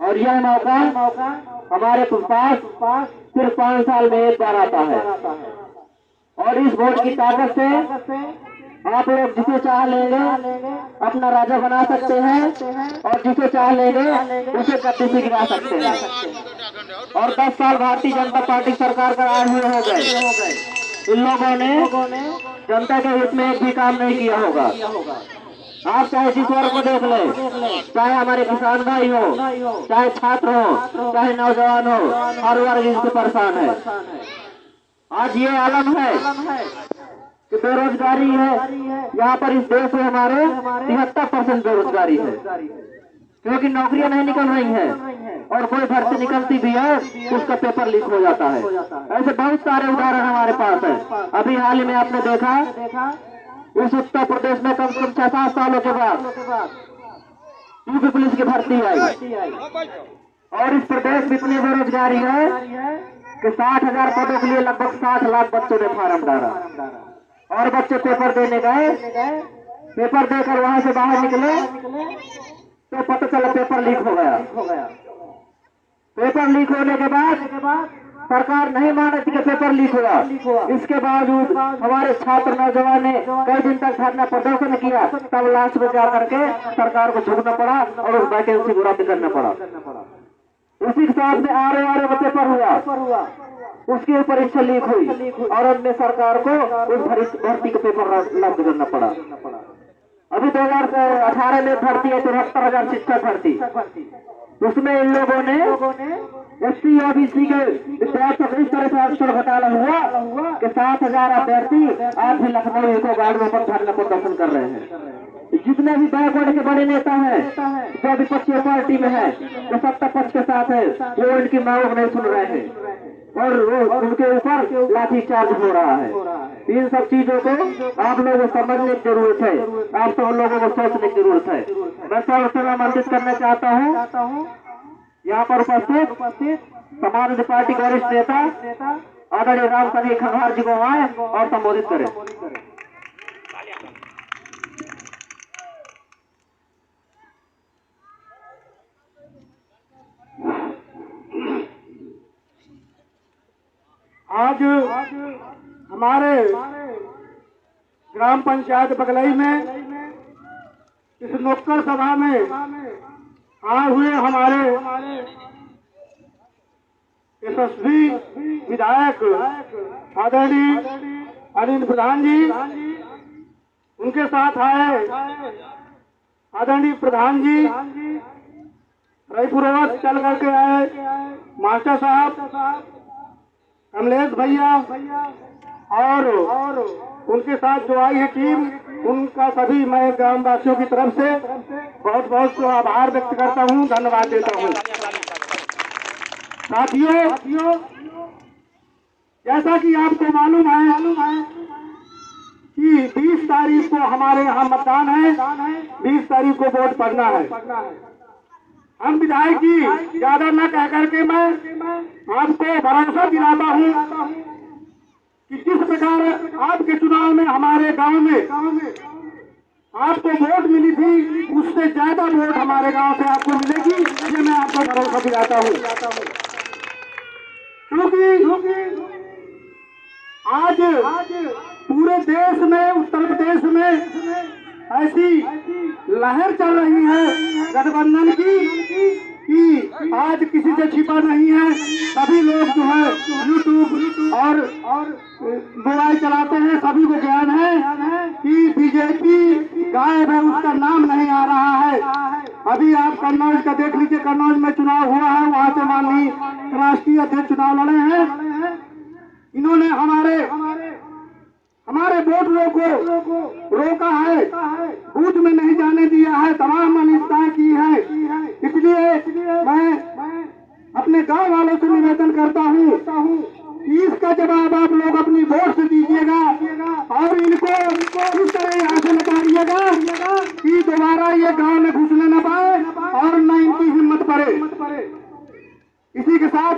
और यह मौका हमारे पास सिर्फ 5 साल में एक बार आता है। और इस वोट की ताकत से आप लोग जिसे चाह लेंगे अपना राजा बना सकते हैं और जिसे चाह लेंगे उसे गद्दी से गिरा सकते हैं। और 10 साल भारतीय जनता पार्टी सरकार का आए हुए हो गए, इन लोगों ने जनता के हित में एक भी काम नहीं किया होगा। आप चाहे जिस वर्ग को देख ले, चाहे हमारे किसान भाई हो, चाहे छात्र हो, चाहे नौजवान हो, हर वर्ग इससे परेशान है। आज ये आलम है कि बेरोजगारी है यहाँ पर। इस देश में हमारे 73% बेरोजगारी है, क्योंकि नौकरियां नहीं निकल रही हैं और कोई भर्ती निकलती भी है उसका पेपर लीक हो जाता है। ऐसे बहुत सारे उदाहरण हमारे पास है। अभी हाल ही में आपने देखा इस उत्तर प्रदेश में कम से कम 6-7 सालों के बाद यूपी पुलिस की भर्ती आई और इस प्रदेश में इतनी बेरोजगारी है कि 60,000 पदों के लिए लगभग 60 लाख बच्चों ने फार्म डाला और बच्चे पेपर देने गए। पेपर देकर वहां से बाहर निकले तो पता चला पेपर लीक हो गया। पेपर लीक होने के बाद सरकार नहीं मान रही कि पेपर लीक हुआ। इसके बावजूद हमारे छात्र नौजवान ने कई दिन तक धरना प्रदर्शन किया, तब लास्ट में जा करके सरकार को झुकना पड़ा और उस वैकेंसी को रद्द करना पड़ा। उसी के साथ में आर का पेपर हुआ, उसकी परीक्षा लीक हुई और अब में सरकार को उस भर्ती का पेपर रद्द करना पड़ा। अभी 2018 में भर्ती है 73,000 शिक्षक भर्ती, उसमें इन लोगों ने SC OBC के विद्यार्थियों को इस तरह से अवसर घोटाला हुआ कि 7,000 अभ्यर्थी आज भी लखनऊ इको गार्डन पर धरना प्रदर्शन कर रहे हैं। जितने भी बैकवर्ड के बड़े नेता हैं जो विपक्षी पार्टी में है, जो सत्ता पक्ष के साथ है, वो इनकी मांगों नहीं सुन रहे हैं और उनके ऊपर लाठी चार्ज हो रहा है। इन सब चीजों को आप लोगों को समझने की जरूरत है, आप सब लोगों को सोचने की जरूरत है। मैं सबसे आमंत्रित करना चाहता हूँ यहाँ पर उपस्थित समाजवादी पार्टी के वरिष्ठ नेता आदरणीय राम सनी खंगार जी को आए और संबोधित करें। आज हमारे ग्राम पंचायत बगलई में इस नुक्कड़ सभा में आए हुए हमारे यशस्वी विधायक आदरणीय अनिल प्रधान जी, उनके साथ आए आदरणीय प्रधान जी, रायपुर चल करके आए मास्टर साहब, कमलेश भैया और उनके साथ जो आई है टीम, उनका सभी मैं ग्रामवासियों की तरफ से बहुत बहुत आभार व्यक्त करता हूं, धन्यवाद देता हूं। साथियों, जैसा कि आपको मालूम है कि 20 तारीख को हमारे यहाँ मतदान है, 20 तारीख को वोट पड़ना है। हम विधायक जी ज्यादा न कह करके मैं आपको भरोसा दिलाता हूं कि जिस प्रकार आपके चुनाव में हमारे गांव में आपको वोट मिली थी, उससे ज्यादा वोट हमारे गांव से आपको मिलेगी, ये मैं आपको भरोसा दिलाता हूं। क्योंकि आज पूरे देश में, उत्तर प्रदेश में ऐसी लहर चल रही है गठबंधन की कि आज किसी से छिपा नहीं है। सभी लोग जो है यूट्यूब और मोबाइल चलाते हैं, सभी को ज्ञान है कि बीजेपी गायब है, उसका नाम नहीं आ रहा है। अभी आप कन्नौज का देख लीजिए, कन्नौज में चुनाव हुआ है, वहां से माननीय राष्ट्रीय अध्यक्ष चुनाव लड़े हैं। इन्होंने हमारे वोटरों को रोका है, बूथ में नहीं जाने दिया है, तमाम अनिश्चितताएं की है। इसलिए मैं अपने गांव वालों से निवेदन करता हूं कि इसका जवाब आप लोग अपनी वोट से दीजिएगा और इनको इस तरह यहाँ से निकालिएगा कि दोबारा ये गांव में घुसने न पाए और न इनकी हिम्मत पड़े। इसी के साथ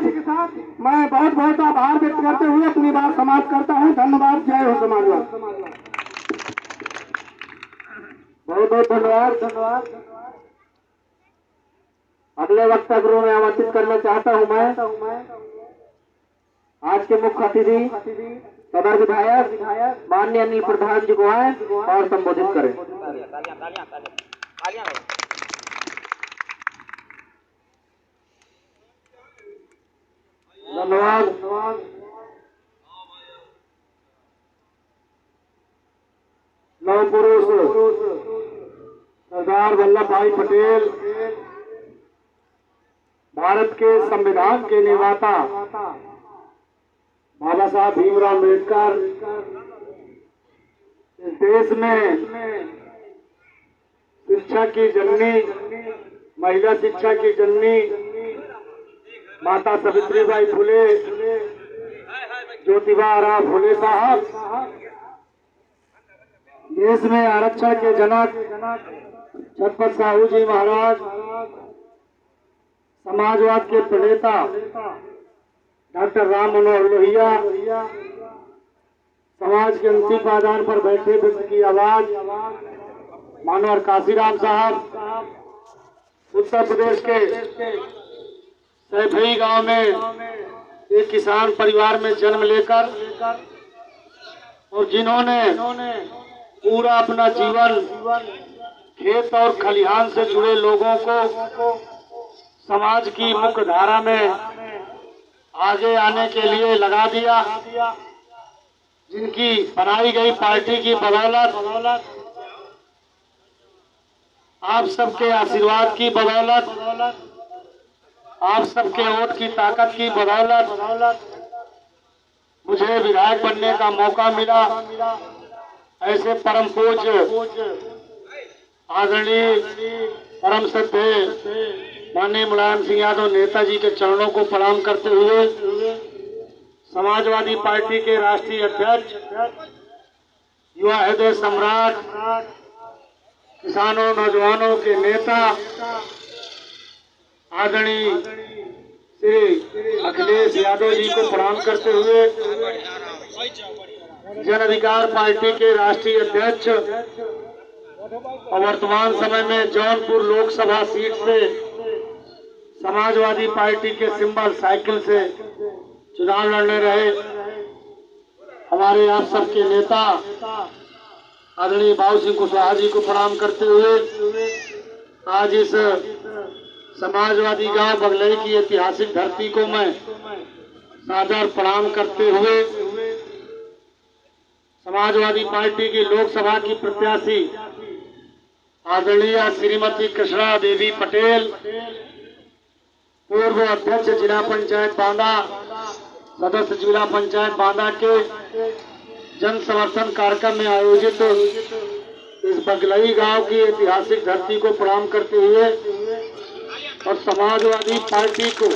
मैं बहुत बहुत आभार व्यक्त करते हुए अपनी बात समाप्त करता हूं। धन्यवाद। जय हो समाजवाद। बहुत बहुत धन्यवाद। अगले वक्ता गुरु में आमंत्रित करना चाहता हूं मैं आज के मुख्य अतिथि सदर विधायक माननीय अनिल प्रधान जी को आए और संबोधित करें। धन्यवाद। लौह पुरुष सरदार वल्लभ भाई पटेल, भारत के संविधान के निर्माता बाबा साहब भीमराव अम्बेडकर, इस देश में शिक्षा की जननी, महिला शिक्षा की जननी माता सावित्रीबाई फुले, ज्योतिबा फुले साहब, देश में आरक्षण के जनक छत्रपति साहू जी महाराज, समाजवाद के प्रणेता डॉक्टर राम मनोहर लोहिया, समाज के अंतिम पायदान पर बैठे व्यक्ति की आवाज मानवर काशीराम साहब, उत्तर प्रदेश के सैफई गांव में एक किसान परिवार में जन्म लेकर और जिन्होंने पूरा अपना जीवन खेत और खलिहान से जुड़े लोगों को समाज की मुख्य धारा में आगे आने के लिए लगा दिया, जिनकी बनाई गई पार्टी की बदौलत, आप सबके आशीर्वाद की बदौलत, आप सबके वोट की ताकत की बदौलत मुझे विधायक बनने का मौका मिला। ऐसे परम पूज्य आदरणीय परम सत्य माननीय मुलायम सिंह यादव नेताजी के चरणों को प्रणाम करते हुए समाजवादी पार्टी के राष्ट्रीय अध्यक्ष, युवा हृदय सम्राट, किसानों नौजवानों के नेता आदरणीय श्री अखिलेश यादव जी को प्रणाम करते हुए जन अधिकार पार्टी के राष्ट्रीय अध्यक्ष और वर्तमान समय में जौनपुर लोकसभा सीट से समाजवादी पार्टी के सिंबल साइकिल से चुनाव लड़ने रहे हमारे आप सबके नेता आदरणीय बाबू सिंह कुशवाहा जी को प्रणाम करते हुए आज इस समाजवादी गांव बगलई की ऐतिहासिक धरती को मैं सादर प्रणाम करते हुए समाजवादी पार्टी की लोकसभा की प्रत्याशी आदरणीय श्रीमती कृष्णा देवी पटेल, पूर्व अध्यक्ष जिला पंचायत बांदा, सदस्य जिला पंचायत बांदा के जन समर्थन कार्यक्रम में आयोजित इस बगलई गांव की ऐतिहासिक धरती को प्रणाम करते हुए और समाजवादी पार्टी को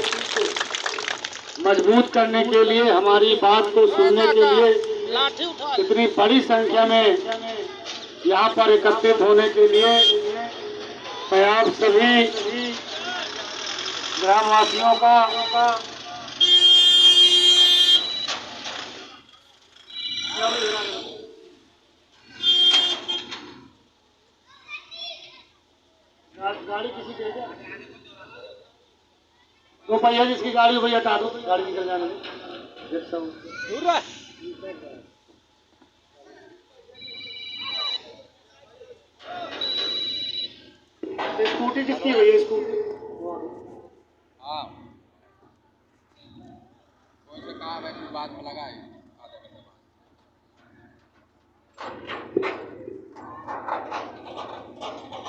मजबूत करने के लिए, हमारी बात को सुनने के लिए इतनी बड़ी संख्या में यहाँ पर एकत्रित होने के लिए मैं आप सभी ग्रामवासियों का गाड़ी किसी के दो भैया जिसकी गाड़ी भैया हटा दो, गाड़ी निकल जाने स्कूटी किसकी भैया? स्कूटी हाँ, कोई से कहा है कि बाद में लगाए आधा घंटे बाद।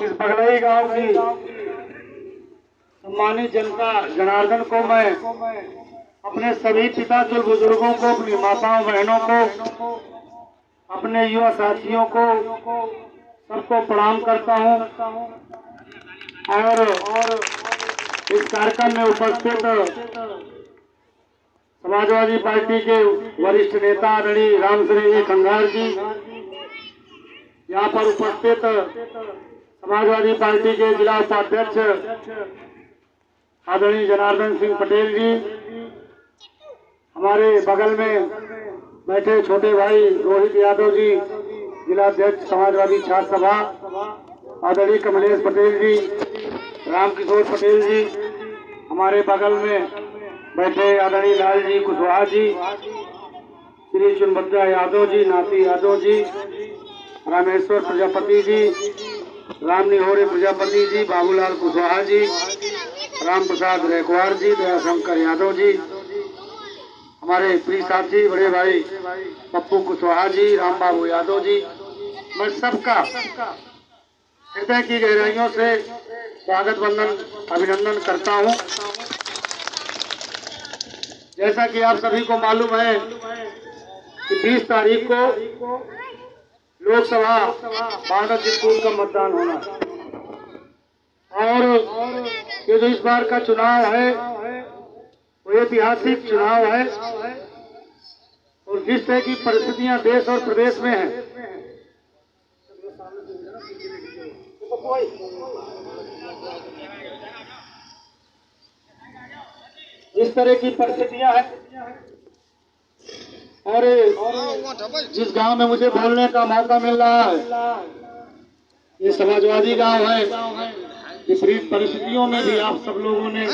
इस बगलई गांव की सम्मानित जनता जनार्दन को मैं अपने सभी पिता के बुजुर्गों को, अपनी माताओं बहनों को, अपने युवा साथियों को सबको प्रणाम करता हूं और इस कार्यक्रम में उपस्थित समाजवादी पार्टी के वरिष्ठ नेता आदरणीय रामश्री खंगार जी, यहाँ पर उपस्थित समाजवादी पार्टी के जिला उपाध्यक्ष आदरणीय जनार्दन सिंह पटेल जी, हमारे बगल में बैठे छोटे भाई रोहित यादव जी, जिला अध्यक्ष समाजवादी छात्र सभा आदरणीय कमलेश पटेल जी, रामकिशोर पटेल जी, हमारे बगल में बैठे आदरणीय लाल जी कुशवाहा जी, श्री चुनभद्रा यादव जी, नाती यादव जी, रामेश्वर प्रजापति जी, राम निहोरे प्रजापति जी, बाबूलाल कुशवाहा जी, राम प्रसाद रेखवार जी, दयाशंकर यादव जी, हमारे प्रिय साथी बड़े भाई पप्पू कुशवाहा जी, राम बाबू यादव जी, मैं सबका हृदय की गहराइयों से स्वागत वंदन अभिनंदन करता हूं। जैसा कि आप सभी को मालूम है कि 20 तारीख को लोकसभा भारत चित्रकूट का मतदान होना और ये जो इस बार का चुनाव है वो ऐतिहासिक चुनाव है और जिस तरह की परिस्थितियां देश और प्रदेश में हैं, इस तरह की परिस्थितियां हैं और जिस गांव में मुझे बोलने का मौका मिल रहा है ये समाजवादी गांव है। विपरीत परिस्थितियों में भी आप सब लोगों ने